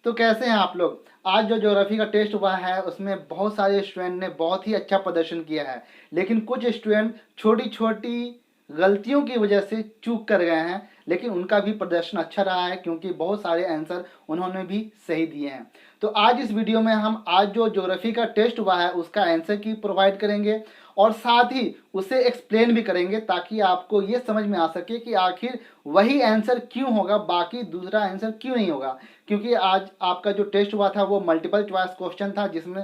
तो कैसे हैं आप लोग। आज जो ज्योग्राफी का टेस्ट हुआ है उसमें बहुत सारे स्टूडेंट ने बहुत ही अच्छा प्रदर्शन किया है, लेकिन कुछ स्टूडेंट छोटी छोटी गलतियों की वजह से चूक कर गए हैं, लेकिन उनका भी प्रदर्शन अच्छा रहा है क्योंकि बहुत सारे आंसर उन्होंने भी सही दिए हैं। तो आज इस वीडियो में हम आज जो ज्योग्राफी का टेस्ट हुआ है उसका आंसर की प्रोवाइड करेंगे और साथ ही उसे एक्सप्लेन भी करेंगे ताकि आपको ये समझ में आ सके कि आखिर वही आंसर क्यों होगा, बाकी दूसरा आंसर क्यों नहीं होगा। क्योंकि आज आपका जो टेस्ट हुआ था वो मल्टीपल चॉइस क्वेश्चन था, जिसमें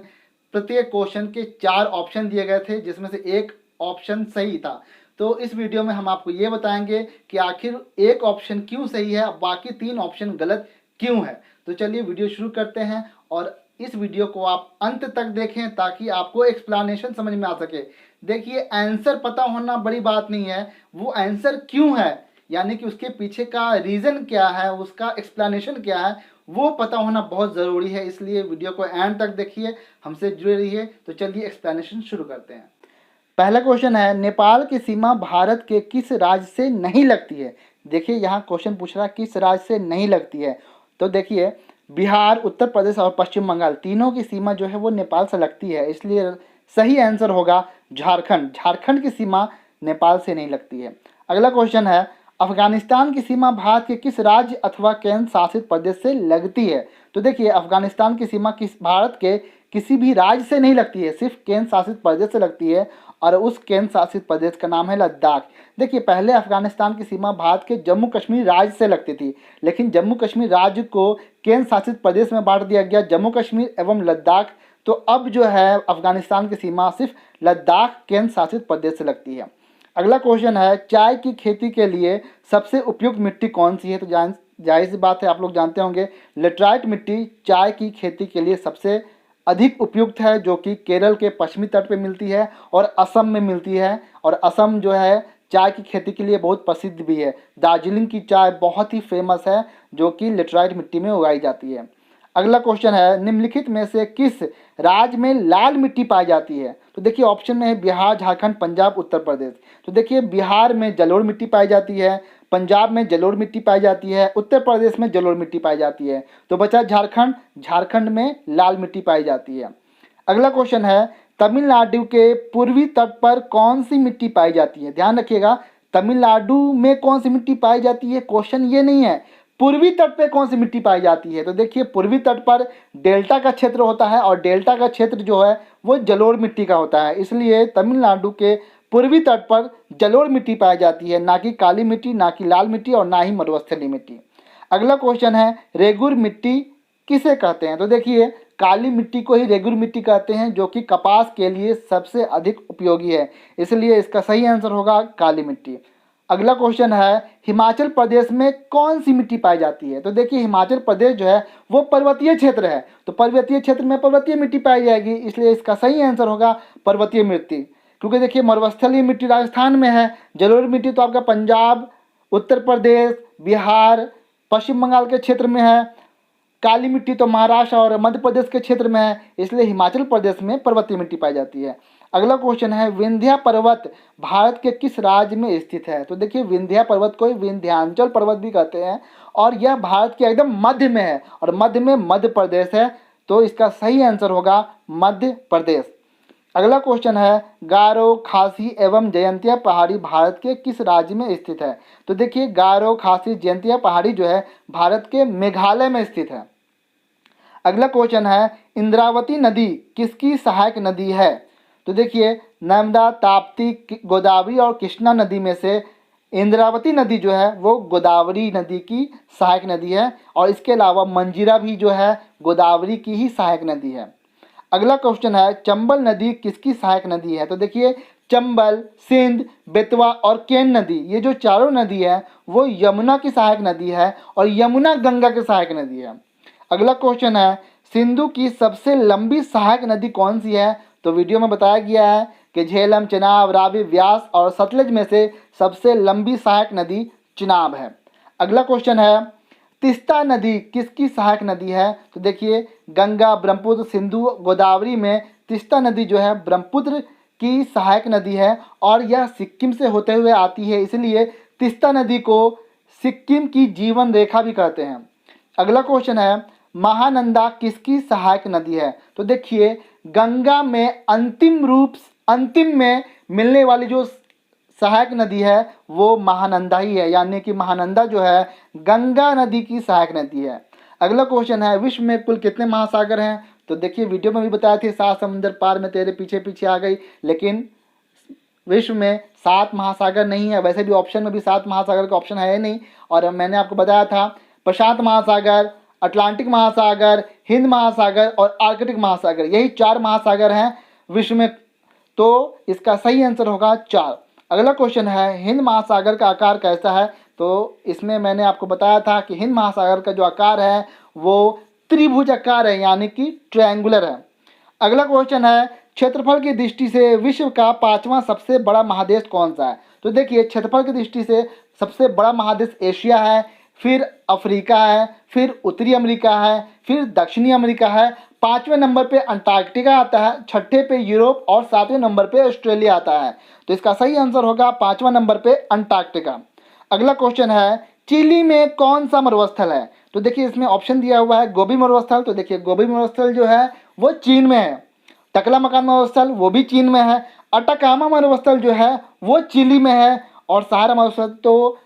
प्रत्येक क्वेश्चन के 4 ऑप्शन दिए गए थे, जिसमें से एक ऑप्शन सही था। तो इस वीडियो में हम आपको ये बताएंगे कि आखिर एक ऑप्शन क्यों सही है, बाकी 3 ऑप्शन गलत क्यों है। तो चलिए वीडियो शुरू करते हैं और इस वीडियो को आप अंत तक देखें ताकि आपको एक्सप्लेनेशन समझ में आ सके। देखिए, आंसर पता होना बड़ी बात नहीं है, वो आंसर क्यों है यानी कि उसके पीछे का रीज़न क्या है, उसका एक्सप्लेनेशन क्या है, वो पता होना बहुत ज़रूरी है। इसलिए वीडियो को एंड तक देखिए, हमसे जुड़े रहिए। तो चलिए एक्सप्लेनेशन शुरू करते हैं। पहला क्वेश्चन है, नेपाल की सीमा भारत के किस राज्य से नहीं लगती है। देखिए यहाँ क्वेश्चन पूछ रहा है किस राज्य से नहीं लगती है। तो देखिए, बिहार, उत्तर प्रदेश और पश्चिम बंगाल तीनों की सीमा जो है वो नेपाल से लगती है, इसलिए सही आंसर होगा झारखंड। झारखंड की सीमा नेपाल से नहीं लगती है। अगला क्वेश्चन है, अफगानिस्तान की सीमा भारत के किस राज्य अथवा केंद्र शासित प्रदेश से लगती है। तो देखिए, अफगानिस्तान की सीमा भारत के किसी भी राज्य से नहीं लगती है, सिर्फ केंद्र शासित प्रदेश से लगती है और उस केंद्र शासित प्रदेश का नाम है लद्दाख। देखिए, पहले अफगानिस्तान की सीमा भारत के जम्मू कश्मीर राज्य से लगती थी, लेकिन जम्मू कश्मीर राज्य को केंद्र शासित प्रदेश में बांट दिया गया, जम्मू कश्मीर एवं लद्दाख। तो अब जो है अफगानिस्तान की सीमा सिर्फ लद्दाख केंद्र शासित प्रदेश से लगती है। अगला क्वेश्चन है, चाय की खेती के लिए सबसे उपयुक्त मिट्टी कौन सी है। तो जाहिर सी बात है, आप लोग जानते होंगे, लेटराइट मिट्टी चाय की खेती के लिए सबसे अधिक उपयुक्त है, जो कि केरल के पश्चिमी तट पे मिलती है और असम में मिलती है। और असम जो है चाय की खेती के लिए बहुत प्रसिद्ध भी है। दार्जिलिंग की चाय बहुत ही फेमस है, जो कि लेटराइट मिट्टी में उगाई जाती है। अगला क्वेश्चन है, निम्नलिखित में से किस राज्य में लाल मिट्टी पाई जाती है। तो देखिए, ऑप्शन में है बिहार, झारखंड, पंजाब, उत्तर प्रदेश। तो देखिए, बिहार में जलोढ़ मिट्टी पाई जाती है, पंजाब में जलोढ़ मिट्टी पाई जाती है, उत्तर प्रदेश में जलोढ़ मिट्टी पाई जाती है। तो बचा झारखंड, झारखंड में लाल मिट्टी पाई जाती है। अगला क्वेश्चन है, तमिलनाडु के पूर्वी तट पर कौन सी मिट्टी पाई जाती है। ध्यान रखिएगा, तमिलनाडु में कौन सी मिट्टी पाई जाती है, क्वेश्चन ये नहीं है पूर्वी तट पे कौन सी मिट्टी पाई जाती है। तो देखिए, पूर्वी तट पर डेल्टा का क्षेत्र होता है और डेल्टा का क्षेत्र जो है वो जलोढ़ मिट्टी का होता है, इसलिए तमिलनाडु के पूर्वी तट पर जलोढ़ मिट्टी पाई जाती है, ना कि काली मिट्टी, ना कि लाल मिट्टी और ना ही मरुस्थलीय मिट्टी। अगला क्वेश्चन है, रेगुर मिट्टी किसे कहते हैं। तो देखिए, काली मिट्टी को ही रेगुर मिट्टी कहते हैं, जो कि कपास के लिए सबसे अधिक उपयोगी है, इसलिए इसका सही आंसर होगा काली मिट्टी। अगला क्वेश्चन है, हिमाचल प्रदेश में कौन सी मिट्टी पाई जाती है। तो देखिए, हिमाचल प्रदेश जो है वो पर्वतीय क्षेत्र है, तो पर्वतीय क्षेत्र में पर्वतीय मिट्टी पाई जाएगी, इसलिए इसका सही आंसर होगा पर्वतीय मिट्टी। क्योंकि देखिए, मरुस्थलीय मिट्टी राजस्थान में है, जलोढ़ मिट्टी तो आपका पंजाब, उत्तर प्रदेश, बिहार, पश्चिम बंगाल के क्षेत्र में है, काली मिट्टी तो महाराष्ट्र और मध्य प्रदेश के क्षेत्र में है, इसलिए हिमाचल प्रदेश में पर्वतीय मिट्टी पाई जाती है। अगला क्वेश्चन है, विंध्या पर्वत भारत के किस राज्य में स्थित है। तो देखिए, विंध्या पर्वत को विंध्याचल पर्वत भी कहते हैं और यह भारत के एकदम मध्य में है और मध्य में मध्य प्रदेश है, तो इसका सही आंसर होगा मध्य प्रदेश। अगला क्वेश्चन है, गारो, खासी एवं जयंतिया पहाड़ी भारत के किस राज्य में स्थित है। तो देखिए, गारो, खासी, जयंतिया पहाड़ी जो है भारत के मेघालय में स्थित है। अगला क्वेश्चन है, इंद्रावती नदी किसकी सहायक नदी है। तो देखिए, नर्मदा, ताप्ती, गोदावरी और कृष्णा नदी में से इंद्रावती नदी जो है वो गोदावरी नदी की सहायक नदी है और इसके अलावा मंजीरा भी जो है गोदावरी की ही सहायक नदी है। अगला क्वेश्चन है, चंबल नदी किसकी सहायक नदी है। तो देखिए, चंबल, सिंध, बेतवा और केन नदी, ये जो चारों नदी है वो यमुना की सहायक नदी है और यमुना गंगा की सहायक नदी है। अगला क्वेश्चन है, सिंधु की सबसे लंबी सहायक नदी कौन सी है। तो वीडियो में बताया गया है कि झेलम, चेनाब, रावी, व्यास और सतलज में से सबसे लंबी सहायक नदी चेनाब है। अगला क्वेश्चन है, तीस्ता नदी किसकी सहायक नदी है। तो देखिए, गंगा, ब्रह्मपुत्र, सिंधु, गोदावरी में तीस्ता नदी जो है ब्रह्मपुत्र की सहायक नदी है और यह सिक्किम से होते हुए आती है, इसलिए तीस्ता नदी को सिक्किम की जीवन रेखा भी कहते हैं। अगला क्वेश्चन है, महानंदा किसकी सहायक नदी है? तो देखिए गंगा में अंतिम में मिलने वाली जो सहायक नदी है वो महानंदा ही है, यानी कि महानंदा जो है गंगा नदी की सहायक नदी है। अगला क्वेश्चन है, विश्व में कुल कितने महासागर हैं? तो देखिए वीडियो में भी बताया थे 7 समुंदर पार में तेरे पीछे पीछे आ गई, लेकिन विश्व में 7 महासागर नहीं है। वैसे भी ऑप्शन में भी 7 महासागर का ऑप्शन है नहीं, और मैंने आपको बताया था प्रशांत महासागर, अटलांटिक महासागर, हिंद महासागर और आर्कटिक महासागर, यही 4 महासागर हैं विश्व में। तो इसका सही आंसर होगा 4। अगला क्वेश्चन है, हिंद महासागर का आकार कैसा है? तो इसमें मैंने आपको बताया था कि हिंद महासागर का जो आकार है वो त्रिभुज आकार है, यानी कि ट्रायंगुलर है। अगला क्वेश्चन है, क्षेत्रफल की दृष्टि से विश्व का 5वां सबसे बड़ा महादेश कौन सा है? तो देखिए क्षेत्रफल की दृष्टि से सबसे बड़ा महादेश एशिया है, फिर अफ्रीका है, फिर उत्तरी अमेरिका है, फिर दक्षिणी अमेरिका है, 5वें नंबर पे अंटार्कटिका आता है, 6ठे पे यूरोप और 7वें नंबर पे ऑस्ट्रेलिया आता है। तो इसका सही आंसर होगा 5वां नंबर पे अंटार्कटिका। अगला क्वेश्चन है, चिली में कौन सा मरुस्थल है? तो देखिए इसमें ऑप्शन दिया हुआ है गोबी मरुस्थल। तो देखिए गोबी मरुस्थल जो है वो चीन में है, टकलामकान मरुस्थल वो भी चीन में है, अटाकामा मरुस्थल जो है वो चिली में है, और सहारा मरुस्थल तो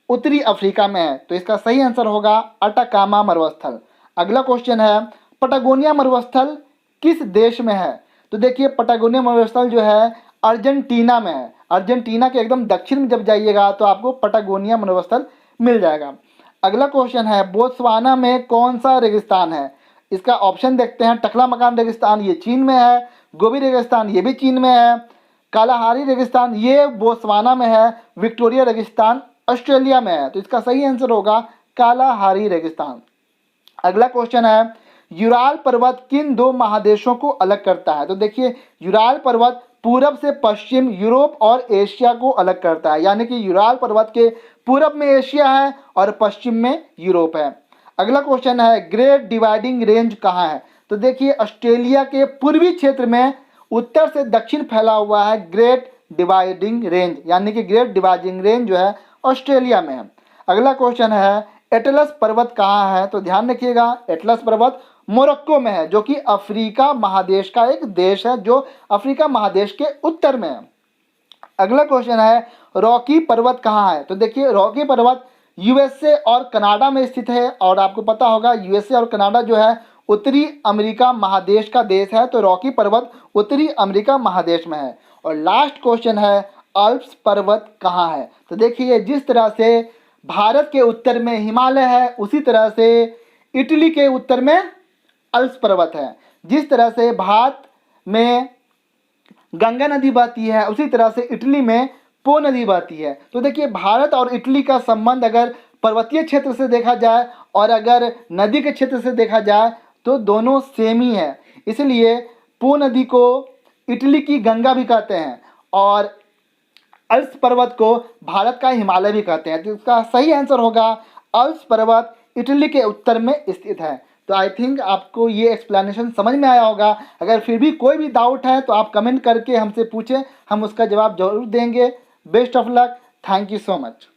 उत्तरी अफ्रीका में है। तो इसका सही आंसर होगा अटाकामा मरुस्थल। अगला क्वेश्चन है, पटागोनिया मरुस्थल किस देश में है? तो देखिए पटागोनिया मरुस्थल जो है अर्जेंटीना में है। अर्जेंटीना के एकदम दक्षिण में जब जाइएगा तो आपको पटागोनिया मरुस्थल मिल जाएगा। अगला क्वेश्चन है, बोत्सवाना में कौन सा रेगिस्तान है? इसका ऑप्शन देखते हैं, टकलामकान रेगिस्तान ये चीन में है, गोबी रेगिस्तान ये भी चीन में है, कालाहारी रेगिस्तान ये बोत्सवाना में है, विक्टोरिया रेगिस्तान ऑस्ट्रेलिया में है। तो इसका सही आंसर होगा कालाहारी रेगिस्तान। अगला क्वेश्चन है, यूराल पर्वत किन 2 महादेशों को अलग करता है? तो देखिए यूराल पर्वत पूरब से पश्चिम यूरोप और एशिया को अलग करता है, यानी कि यूराल पर्वत के पूरब में एशिया है और पश्चिम में यूरोप है। अगला क्वेश्चन है, ग्रेट डिवाइडिंग रेंज कहाँ है? तो देखिए ऑस्ट्रेलिया के पूर्वी क्षेत्र में उत्तर से दक्षिण फैला हुआ है ग्रेट डिवाइडिंग रेंज, यानी कि ग्रेट डिवाइडिंग रेंज जो है ऑस्ट्रेलिया में है। अगला क्वेश्चन है, एटलस पर्वत कहाँ है? तो ध्यान रखिएगा एटलस पर्वत मोरक्को में है, जो कि अफ्रीका महादेश का एक देश है, जो अफ्रीका महादेश के उत्तर में है। अगला क्वेश्चन है, रॉकी पर्वत कहाँ है? तो देखिए रॉकी पर्वत यूएसए और कनाडा में स्थित है, और आपको पता होगा यूएसए और कनाडा जो है उत्तरी अमेरिका महादेश का देश है, तो रॉकी पर्वत उत्तरी अमेरिका महादेश में है। और लास्ट क्वेश्चन है, अल्प्स पर्वत कहाँ है? तो देखिए जिस तरह से भारत के उत्तर में हिमालय है, उसी तरह से इटली के उत्तर में अल्प्स पर्वत है। जिस तरह से भारत में गंगा नदी बहती है, उसी तरह से इटली में पो नदी बहती है। तो देखिए भारत और इटली का संबंध अगर पर्वतीय क्षेत्र से देखा जाए और अगर नदी के क्षेत्र से देखा जाए तो दोनों सेम ही है, इसलिए पो नदी को इटली की गंगा भी कहते हैं और अल्प्स पर्वत को भारत का हिमालय भी कहते हैं। तो इसका सही आंसर होगा अल्प्स पर्वत इटली के उत्तर में स्थित है। तो आई थिंक आपको ये एक्सप्लेनेशन समझ में आया होगा। अगर फिर भी कोई भी डाउट है तो आप कमेंट करके हमसे पूछें, हम उसका जवाब जरूर देंगे। Best of luck, thank you so much.